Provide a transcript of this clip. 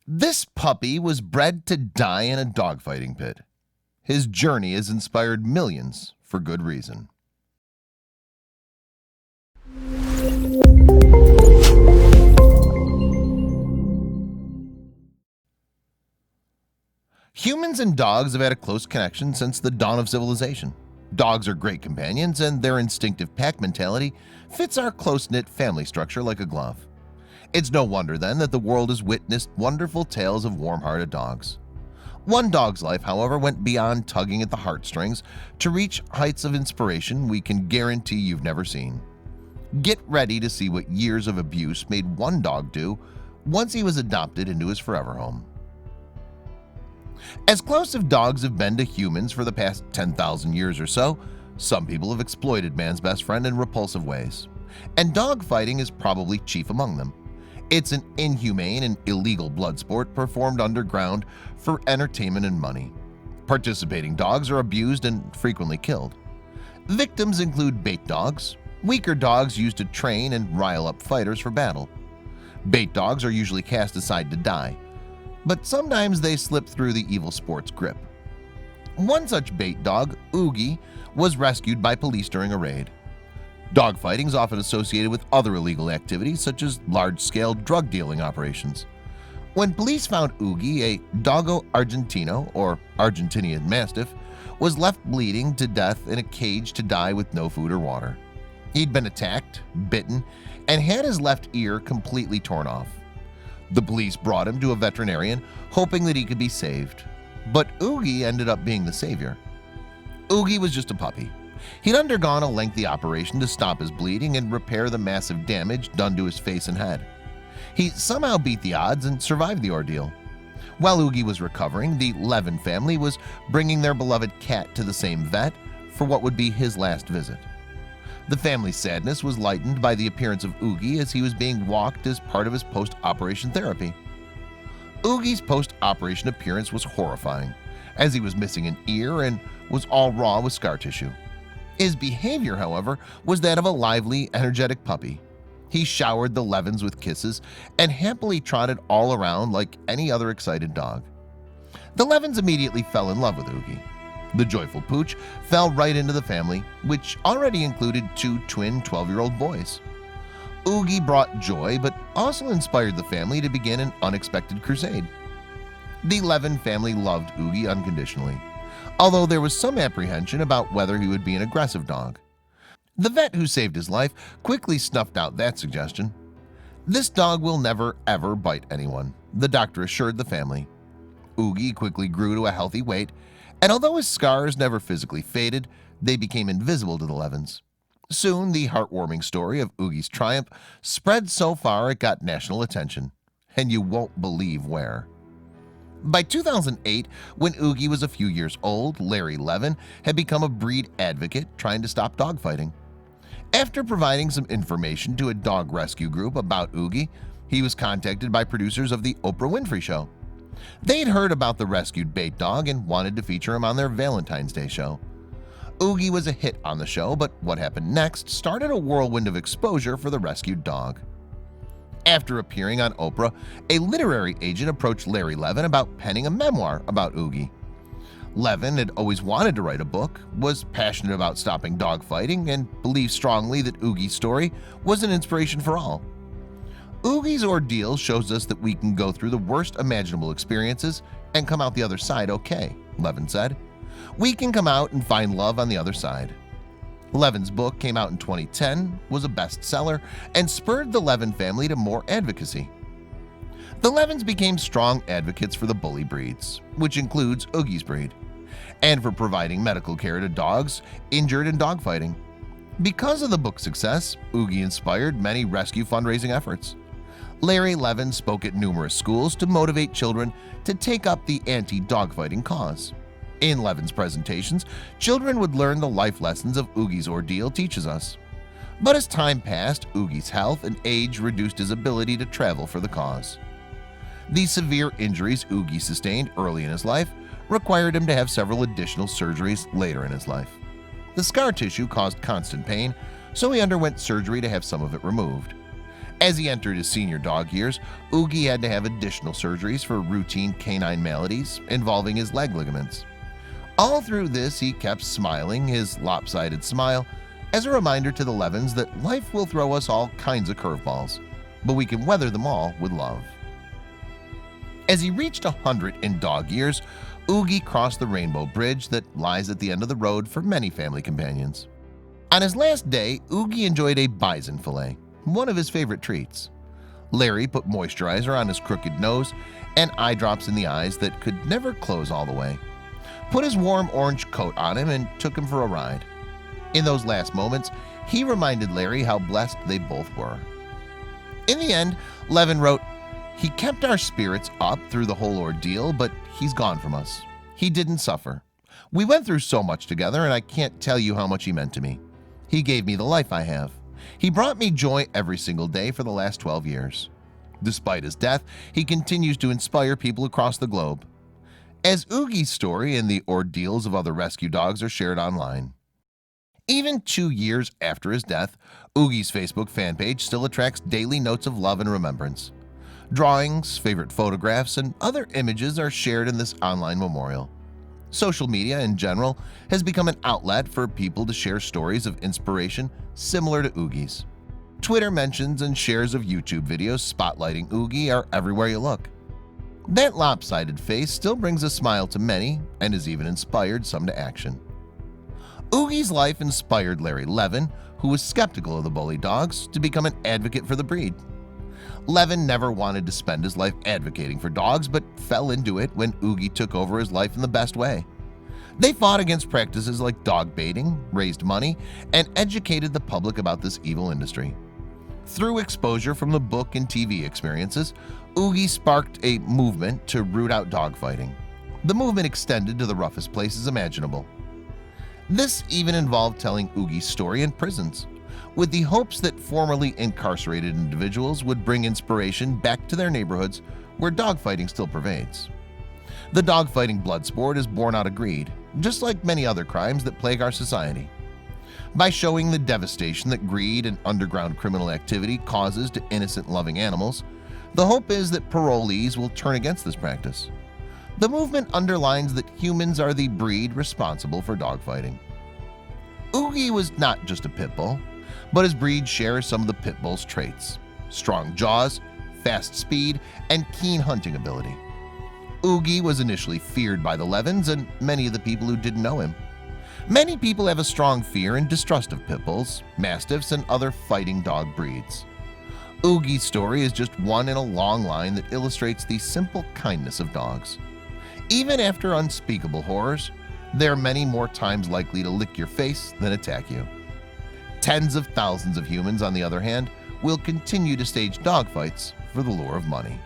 This puppy was bred to die in a dogfighting pit. His journey has inspired millions for good reason. Humans and dogs have had a close connection since the dawn of civilization. Dogs are great companions, and their instinctive pack mentality fits our close-knit family structure like a glove. It's no wonder then that the world has witnessed wonderful tales of warm-hearted dogs. One dog's life, however, went beyond tugging at the heartstrings to reach heights of inspiration we can guarantee you've never seen. Get ready to see what years of abuse made one dog do once he was adopted into his forever home. As close as dogs have been to humans for the past 10,000 years or so, some people have exploited man's best friend in repulsive ways, and dogfighting is probably chief among them. It's an inhumane and illegal blood sport performed underground for entertainment and money. Participating dogs are abused and frequently killed. Victims include bait dogs, weaker dogs used to train and rile up fighters for battle. Bait dogs are usually cast aside to die, but sometimes they slip through the evil sport's grip. One such bait dog, Oogie, was rescued by police during a raid. Dogfighting is often associated with other illegal activities such as large-scale drug dealing operations. When police found Oogie, a Dogo Argentino or Argentinian Mastiff, was left bleeding to death in a cage to die with no food or water. He'd been attacked, bitten, and had his left ear completely torn off. The police brought him to a veterinarian, hoping that he could be saved. But Oogie ended up being the savior. Oogie was just a puppy. He'd undergone a lengthy operation to stop his bleeding and repair the massive damage done to his face and head. He somehow beat the odds and survived the ordeal. While Oogie was recovering, the Levin family was bringing their beloved cat to the same vet for what would be his last visit. The family's sadness was lightened by the appearance of Oogie as he was being walked as part of his post-operation therapy. Oogie's post-operation appearance was horrifying, as he was missing an ear and was all raw with scar tissue. His behavior, however, was that of a lively, energetic puppy. He showered the Levins with kisses and happily trotted all around like any other excited dog. The Levins immediately fell in love with Oogie. The joyful pooch fell right into the family, which already included two twin 12-year-old boys. Oogie brought joy, but also inspired the family to begin an unexpected crusade. The Levin family loved Oogie unconditionally, although there was some apprehension about whether he would be an aggressive dog. The vet who saved his life quickly snuffed out that suggestion. "This dog will never ever bite anyone," the doctor assured the family. Oogie quickly grew to a healthy weight, and although his scars never physically faded, they became invisible to the Levins. Soon, the heartwarming story of Oogie's triumph spread so far it got national attention, and you won't believe where. By 2008, when Oogie was a few years old, Larry Levin had become a breed advocate trying to stop dogfighting. After providing some information to a dog rescue group about Oogie, he was contacted by producers of The Oprah Winfrey Show. They'd heard about the rescued bait dog and wanted to feature him on their Valentine's Day show. Oogie was a hit on the show, but what happened next started a whirlwind of exposure for the rescued dog. After appearing on Oprah, a literary agent approached Larry Levin about penning a memoir about Oogie. Levin had always wanted to write a book, was passionate about stopping dogfighting, and believed strongly that Oogie's story was an inspiration for all. Oogie's ordeal shows us that we can go through the worst imaginable experiences and come out the other side okay, Levin said. We can come out and find love on the other side. Levin's book came out in 2010, was a bestseller, and spurred the Levin family to more advocacy. The Levins became strong advocates for the bully breeds, which includes Oogie's breed, and for providing medical care to dogs injured in dogfighting. Because of the book's success, Oogie inspired many rescue fundraising efforts. Larry Levin spoke at numerous schools to motivate children to take up the anti-dogfighting cause. In Levin's presentations, children would learn the life lessons of Oogie's ordeal teaches us. But as time passed, Oogie's health and age reduced his ability to travel for the cause. The severe injuries Oogie sustained early in his life required him to have several additional surgeries later in his life. The scar tissue caused constant pain, so he underwent surgery to have some of it removed. As he entered his senior dog years, Oogie had to have additional surgeries for routine canine maladies involving his leg ligaments. All through this, he kept smiling his lopsided smile as a reminder to the Levins that life will throw us all kinds of curveballs, but we can weather them all with love. As he reached 100 in dog years, Oogie crossed the rainbow bridge that lies at the end of the road for many family companions. On his last day, Oogie enjoyed a bison fillet, one of his favorite treats. Larry put moisturizer on his crooked nose and eye drops in the eyes that could never close all the way, put his warm orange coat on him, and took him for a ride. In those last moments, he reminded Larry how blessed they both were. In the end, Levin wrote, "He kept our spirits up through the whole ordeal, but he's gone from us. He didn't suffer. We went through so much together, and I can't tell you how much he meant to me. He gave me the life I have. He brought me joy every single day for the last 12 years. Despite his death, he continues to inspire people across the globe." As Oogie's story and the ordeals of other rescue dogs are shared online. Even 2 years after his death, Oogie's Facebook fan page still attracts daily notes of love and remembrance. Drawings, favorite photographs, and other images are shared in this online memorial. Social media in general has become an outlet for people to share stories of inspiration similar to Oogie's. Twitter mentions and shares of YouTube videos spotlighting Oogie are everywhere you look. That lopsided face still brings a smile to many and has even inspired some to action. Oogie's life inspired Larry Levin, who was skeptical of the bully dogs, to become an advocate for the breed. Levin never wanted to spend his life advocating for dogs, but fell into it when Oogie took over his life in the best way. They fought against practices like dog baiting, raised money, and educated the public about this evil industry. Through exposure from the book and TV experiences, Oogie sparked a movement to root out dogfighting. The movement extended to the roughest places imaginable. This even involved telling Oogie's story in prisons, with the hopes that formerly incarcerated individuals would bring inspiration back to their neighborhoods where dogfighting still pervades. The dogfighting blood sport is born out of greed, just like many other crimes that plague our society. By showing the devastation that greed and underground criminal activity causes to innocent loving animals, the hope is that parolees will turn against this practice. The movement underlines that humans are the breed responsible for dogfighting. Oogie was not just a pit bull, but his breed shares some of the pit bull's traits: strong jaws, fast speed, and keen hunting ability. Oogie was initially feared by the Levins and many of the people who didn't know him. Many people have a strong fear and distrust of pit bulls, mastiffs, and other fighting dog breeds. Oogie's story is just one in a long line that illustrates the simple kindness of dogs. Even after unspeakable horrors, they are many more times likely to lick your face than attack you. Tens of thousands of humans, on the other hand, will continue to stage dogfights for the lure of money.